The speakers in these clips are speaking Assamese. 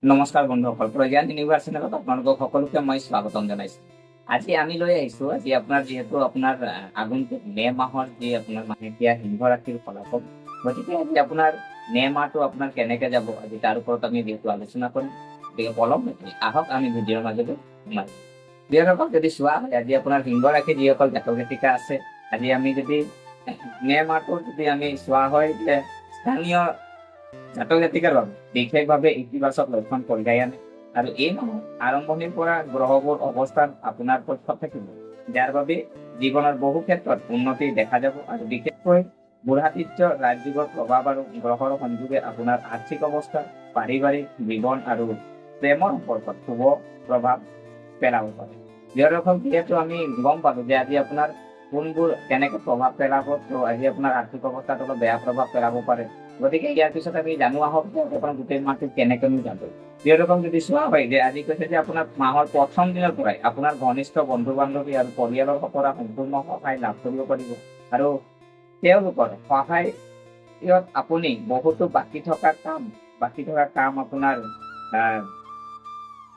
নমস্কাৰ বন্ধুসকল, প্ৰজ্ঞান ইউনিভাৰ্চিটিত আপোনালোকক সকলোকে মই স্বাগতম জনাইছোঁ। আজি আমি লৈ আহিছোঁ আজি আপোনাৰ যিহেতু আপোনাৰ আগন্তুক মে মাহৰ যি আপোনাৰ মাহেকীয়া সিংহ ৰাশিৰ ফলাফল, গতিকে আজি আপোনাৰ মে মাহটো আপোনাৰ কেনেকৈ যাব আজি তাৰ ওপৰত আমি যিহেতু আলোচনা কৰিম। গতিকে পলম নকৰি আহক আমি ভিডিঅ'ৰ মাজলৈ সোমাই যাওঁ। প্ৰিয়সকল, যদি চোৱা হয় আজি আপোনাৰ সিংহ ৰাশি যিসকল জাতক জাতিকা আছে, আজি আমি যদি মে মাহটো যদি আমি চোৱা হয় যে স্থানীয় জাতক জাতিকাৰ বাবে বিশেষভাৱে ইতিবাচক লক্ষণ কঢ়িয়াই আনে আৰু এই মাহৰ আৰম্ভণিৰ পৰা গ্ৰহবোৰ অৱস্থান আপোনাৰ পক্ষত থাকিব, যাৰ বাবে জীৱনৰ বহু ক্ষেত্ৰত উন্নতি দেখা যাব আৰু বিশেষকৈ বুঢ়াতিত্য ৰাজযোগৰ প্ৰভাৱ আৰু গ্ৰহৰ সংযোগে আপোনাৰ আৰ্থিক অৱস্থা, পাৰিবাৰিক জীৱন আৰু প্ৰেমৰ সম্পৰ্কত শুভ প্ৰভাৱ পেলাব পাৰে। যিহেতু আমি গম পালো যে আজি আপোনাৰ কোনবোৰ কেনেকে প্ৰভাৱ পেলাব, তো আজি আপোনাৰ আৰ্থিক অৱস্থাত অলপ বেয়া প্ৰভাৱ পেলাব পাৰে। গতিকে ইয়াৰ পিছত আমি জানো আহক যে আপোনাৰ গোটেই মাহটো কেনেকৈনো যাব। যিহেতু যদি চোৱা হয় যে আজি কৈছে যে আপোনাৰ মাহৰ প্ৰথম দিনৰ পৰাই আপোনাৰ ঘনিষ্ঠ বন্ধু বান্ধৱী আৰু পৰিয়ালৰ পৰা সম্পূৰ্ণ সহায় লাভ কৰিব পাৰিব আৰু তেওঁলোকৰ সহায়ত আপুনি বহুতো বাকী থকা কাম আপোনাৰ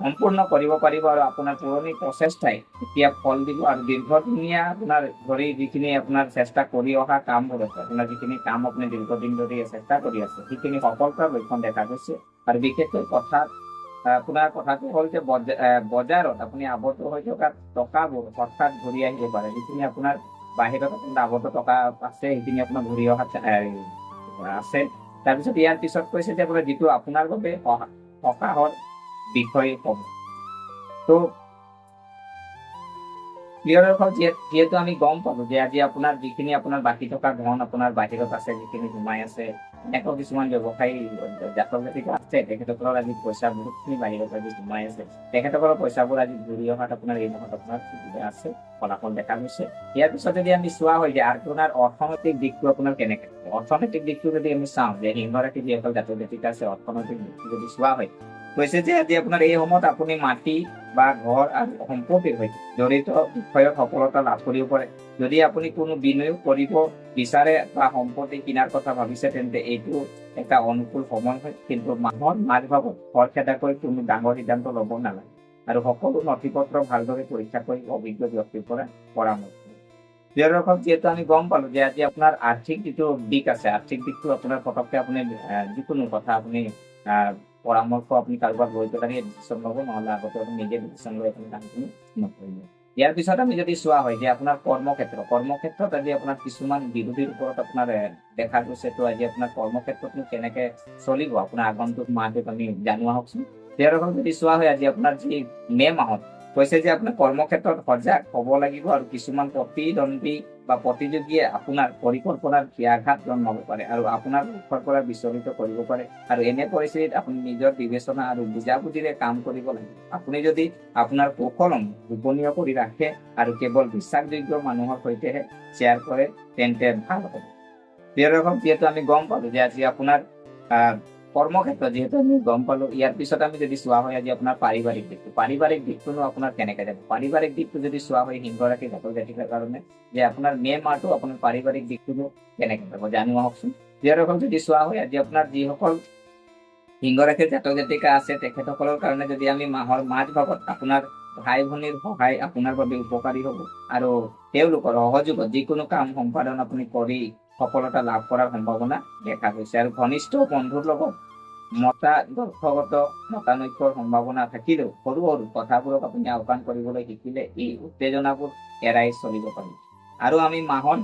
সম্পূৰ্ণ কৰিব পাৰিব আৰু আপোনাৰ পুৰণি প্ৰচেষ্টাই এতিয়া ফল দিব আৰু দীৰ্ঘদিনীয়া আপোনাৰ ধৰি যিখিনি আপোনাৰ চেষ্টা কৰি অহা কামবোৰ আছে, আপোনাৰ যিখিনি কাম আপুনি দীৰ্ঘদিন ধৰি চেষ্টা কৰি আছে সেইখিনি সফলতাৰ লক্ষণ দেখা গৈছে। আৰু বিশেষকৈ আপোনাৰ কথাটো হ'ল যে বজাৰত আপুনি আবদ্ধ হৈ থকা টকাবোৰ হঠাৎ ঘূৰি আহিব পাৰে। যিখিনি আপোনাৰ বাহিৰত আপোনাৰ আবদ্ধ টকা আছে সেইখিনি আপোনাৰ ঘূৰি অহা আছে। তাৰপিছত ইয়াৰ পিছত কৈছে যে আপোনাৰ যিটো আপোনাৰ বাবে সকাহৰ বিষয় হ'ব। তো যিহেতু আমি গম পালো যে আজি আপোনাৰ যিখিনি আপোনাৰ বাকী থকা ধন আপোনাৰ বাহিৰত আছে, যিখিনি সোমাই আছে, এনেকুৱা কিছুমান ব্যৱসায়ী জাতক জাতিকা আছে, তেখেতসকলৰ আজি পইচা বহুতখিনি বাহিৰত আজি সোমাই আছে। তেখেতসকলৰ পইচাবোৰ আজি ঘূৰি অহাত আপোনাৰ এই মাহত আপোনাৰ সুবিধা আছে, ফলাফল দেখা গৈছে। ইয়াৰ পিছত যদি আমি চোৱা হয় যে আপোনাৰ অৰ্থনৈতিক দিশটো আপোনাৰ কেনেকে, অৰ্থনৈতিক দিশটো যদি আমি চাওঁ যে সিংহ ৰাশি যিসকল জাতক জাতিকা আছে, অৰ্থনৈতিক দিশটো যদি চোৱা হয়, কৈছে যে আজি আপোনাৰ এই সময়ত আপুনি মাটি বা ঘৰ আৰু সম্পত্তিৰ সৈতে জড়িত বিষয়ত সফলতা লাভ কৰিব পাৰে। যদি আপুনি কোনো বিনিয়োগ কৰিব বিচাৰে বা সম্পত্তি কিনাৰ কথা ভাবিছে, তেন্তে এইটো এটা অনুকূল সময় হয়। কিন্তু মাহৰ মাজভাগত খৰখেদাকৈ কোনো ডাঙৰ সিদ্ধান্ত ল'ব নালাগে আৰু সকলো নথি পত্ৰ ভালদৰে পৰীক্ষা কৰি অভিজ্ঞ ব্যক্তিৰ পৰা পৰামৰ্শ। যিহেতু আমি গম পালো যে আজি আপোনাৰ আৰ্থিক যিটো দিশ আছে, আৰ্থিক দিশটো আপোনাৰ পটককে আপুনি যিকোনো কথা আপুনি পৰামৰ্শ আপুনি কাৰোবাক লৈ পেলাই ডিচিশ্যন ল'ব, নহ'লে আগতে আপুনি নিজে ডিচিশ্যন লৈ আপুনি কামখিনি নকৰিব। ইয়াৰ পিছত আমি যদি চোৱা হয় যে আপোনাৰ কৰ্মক্ষেত্ৰত আজি আপোনাৰ কিছুমান বিৰোধীৰ ওপৰত আপোনাৰ দেখা গৈছে। তো আজি আপোনাৰ কৰ্মক্ষেত্ৰতনো কেনেকে চলিব আপোনাৰ আগন্তুক মাহটোত আমি জানো আহকচোন। যদি চোৱা হয় আজি আপোনাৰ যি মে মাহত কৈছে যে আপোনাৰ কৰ্মক্ষেত্ৰত সজাগ হ'ব লাগিব আৰু কিছুমান প্ৰতিদ্বন্দ্বী বা প্ৰতিযোগীয়ে আপোনাৰ পৰিকল্পনাৰ ব্যাঘাত জন্মাব পাৰে আৰু আপোনাৰ লক্ষ্যৰ পৰা বিচলিত কৰিব পাৰে। আৰু এনে পৰিস্থিতিত আপুনি নিজৰ বিবেচনা আৰু বুজাবুজিৰে কাম কৰিব লাগিব। আপুনি যদি আপোনাৰ কৌশলম গোপনীয় কৰি ৰাখে আৰু কেৱল বিশ্বাসযোগ্য মানুহৰ সৈতেহে শ্বেয়াৰ কৰে, তেন্তে ভাল হ'ব। যিহেতু আমি গম পালো যে আজি আপোনাৰ কৰ্মক্ষেত্ৰ যিহেতু আমি গম পালো, ইয়াৰ পিছত আমি যদি চোৱা হয় আজি আপোনাৰ পাৰিবাৰিক দিশটোনো আপোনাৰ কেনেকে যাব। পাৰিবাৰিক দিশটো যদি চোৱা হয় সিংহ ৰাশি জাতক জাতিকাৰ কাৰণে যে আপোনাৰ মে মাহটো আপোনাৰ পাৰিবাৰিক দিশটোনো কেনেকে যাব জানো আহকচোন। যদি চোৱা হয় আজি আপোনাৰ যিসকল সিংহ ৰাশিৰ জাতক জাতিকা আছে, তেখেতসকলৰ কাৰণে যদি আমি মাহৰ মাজভাগত আপোনাৰ ভাই ভনীৰ সহায় আপোনাৰ বাবে উপকাৰী হ'ব আৰু তেওঁলোকৰ সহযোগত যিকোনো কাম সম্পাদন আপুনি কৰি সফলতা লাভ কৰাৰ সম্ভাৱনা দেখা গৈছে। আৰু ঘনিষ্ঠ বন্ধুৰ লগত মতানৈক্যৰ সম্ভাৱনা থাকিলেও সৰু সৰু কথাবোৰক আপুনি আওকাণ কৰিবলৈ শিকিলে এই উত্তেজনাবোৰ এৰাই চলিব পাৰিব। আৰু আমি মাহৰ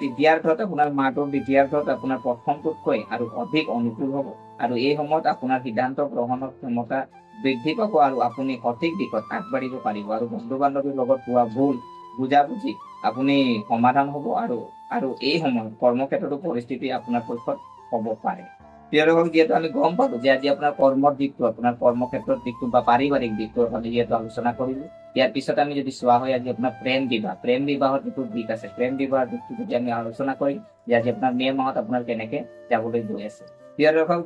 মাহটোৰ দ্বিতীয়াৰ্ধত আপোনাৰ প্ৰথমটোতকৈ আৰু অধিক অনুকূল হ'ব আৰু এই সময়ত আপোনাৰ সিদ্ধান্ত গ্ৰহণৰ ক্ষমতা বৃদ্ধি পাব আৰু আপুনি সঠিক দিশত আগবাঢ়িব পাৰিব আৰু বন্ধু বান্ধৱীৰ লগত হোৱা ভুল বুজাবুজি আপুনি সমাধান হ'ব আৰু এই সময়ত কৰ্মক্ষেত্ৰতো পৰিস্থিতি আপোনাৰ পক্ষত হ'ব পাৰে। যিহেতু আমি গম পালো যে আজি আপোনাৰ কৰ্মৰ দিশটো, আপোনাৰ কৰ্মক্ষেত্ৰৰ দিশটো বা পাৰিবাৰিক দিশটো আমি যিহেতু আলোচনা কৰিলো। ইয়াৰ পিছত আমি যদি চোৱা হয় আজি আপোনাৰ প্ৰেম বিবাহৰ যিটো দিশ আছে, প্ৰেম বিবাহৰ দিশটো যদি আমি আলোচনা কৰিম যে আজি আপোনাৰ মে মাহত আপোনাৰ কেনেকে যাবলৈ গৈ আছে।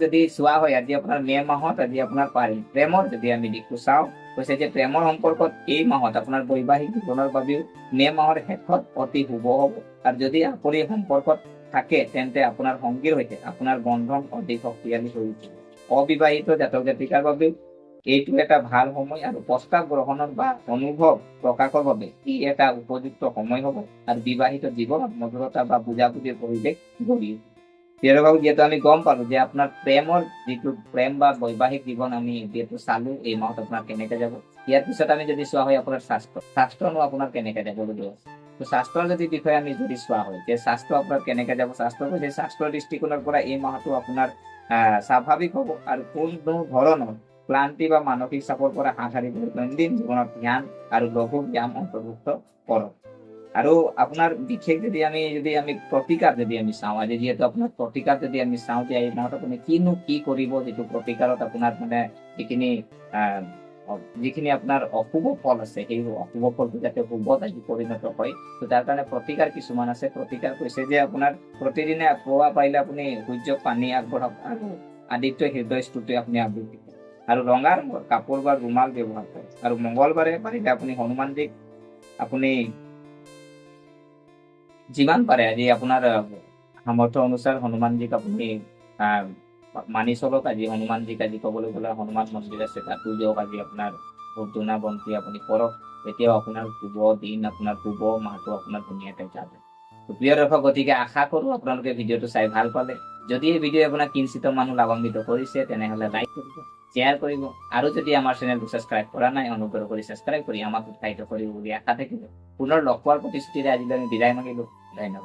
যদি চোৱা হয় আজি আপোনাৰ মে মাহত আজি আপোনাৰ প্ৰেমৰ যদি আমি দিশটো চাওঁ, কৈছে যে প্ৰেমৰ সম্পৰ্কত এই মাহত আপোনাৰ বৈবাহিক জীৱনৰ বাবেও মে মাহৰ শেষত অতি শুভ হ'ব। আৰু যদি আপুনি সম্পৰ্কত থাকে, তেন্তে আপোনাৰ সংগীৰ সৈতে আপোনাৰ বন্ধন অধিক শক্তিশালী হৈ উঠিব। অবিবাহিত জাতক জাতিকাৰ বাবে এইটো এটা ভাল সময় আৰু প্ৰস্তাৱ গ্ৰহণৰ বা অনুভৱ প্ৰকাশৰ বাবে ই এটা উপযুক্ত সময় হ'ব আৰু বিবাহিত জীৱনত মধুৰতা বা বুজাবুজিৰ পৰিৱেশ গঢ়ি উঠিব। প্ৰিয়ৰবাবু, যিহেতু আমি গম পালো যে আপোনাৰ প্ৰেমৰ যিটো প্ৰেম বা বৈবাহিক জীৱন আমি যিহেতু চালো এই মাহত আপোনাৰ কেনেকে যাব, ইয়াৰ পিছত আমি যদি চোৱা হয় আপোনাৰ স্বাস্থ্যনো আপোনাৰ কেনেকে যাব বুলি আছে। তো স্বাস্থ্যৰ যদি বিষয়ে আমি যদি চোৱা হয় যে স্বাস্থ্য আপোনাৰ কেনেকে যাব, স্বাস্থ্য হৈছে স্বাস্থ্যৰ দৃষ্টিকোণৰ পৰা এই মাহটো আপোনাৰ স্বাভাৱিক হ'ব আৰু কোনো ধৰণৰ ক্লান্তি বা মানসিক চাপৰ পৰা হাত সাৰিবলৈ দৈনন্দিন জীৱনত ধ্যান আৰু লঘু ব্যায়াম অন্তৰ্ভুক্ত কৰক। আৰু আপোনাৰ বিশেষ যদি আমি প্ৰতিকাৰ যদি আমি চাওঁ, আজি যিহেতু আপোনাৰ প্ৰতিকাৰ যদি আমি চাওঁ যে এই মাহত আপুনি কি কৰিব যিটো প্ৰতিকাৰত আপোনাৰ মানে যিখিনি আহ যিখিনি আপোনাৰ অশুভ ফল আছে সেই অশুভ ফলটো যাতে শুভত আজি পৰিণত হয়, তো তাৰ কাৰণে প্ৰতিকাৰ কিছুমান আছে। প্ৰতিকাৰ কৈছে যে আপোনাৰ প্ৰতিদিনে পুৱা পাৰিলে আপুনি সূৰ্যক পানী আগবঢ়াওক আৰু আদিত্য হৃদয় স্তুতি আপুনি আবৃত্তি কৰক আৰু ৰঙা ৰঙৰ কাপোৰ বা ৰুমাল ব্যৱহাৰ কৰক। আৰু মংগলবাৰে পাৰিলে আপুনি হনুমানজীক আপুনি যিমান পাৰে আজি আপোনাৰ সামৰ্থ্য অনুসাৰ হনুমানজীক আপুনি আহ মানি চলক। আজি হনুমানজীক আজি ক'বলৈ গ'লে হনুমান মন্দিৰ আছে, তাতো যাওক। আজি আপোনাৰ ধূপ ধূনা বন্তি আপুনি কৰক, তেতিয়াও আপোনাৰ শুভ দিন, আপোনাৰ শুভ মাহটো আপোনাৰ ধুনীয়াকৈ যাব। প্ৰিয় দৰ্শক, গতিকে আশা কৰো আপোনালোকে ভিডিঅ'টো চাই ভাল পালে। যদি এই ভিডিঅ' আপোনাক কিঞ্চিত মানুহ লাভান্বিত কৰিছে তেনেহলে লাইক কৰিব, শ্বেয়াৰ কৰিব আৰু যদি আমাৰ চেনেলটো ছাবস্ক্ৰাইব কৰা নাই অনুগ্ৰহ কৰি ছাবস্ক্ৰাইব কৰি আমাক উৎসাহিত কৰিব বুলি আশা থাকিব। পুনৰ লগ পোৱাৰ প্ৰতিশ্ৰুতিৰে আজিলৈ আমি বিদায় মাগিলো। ধন্যবাদ।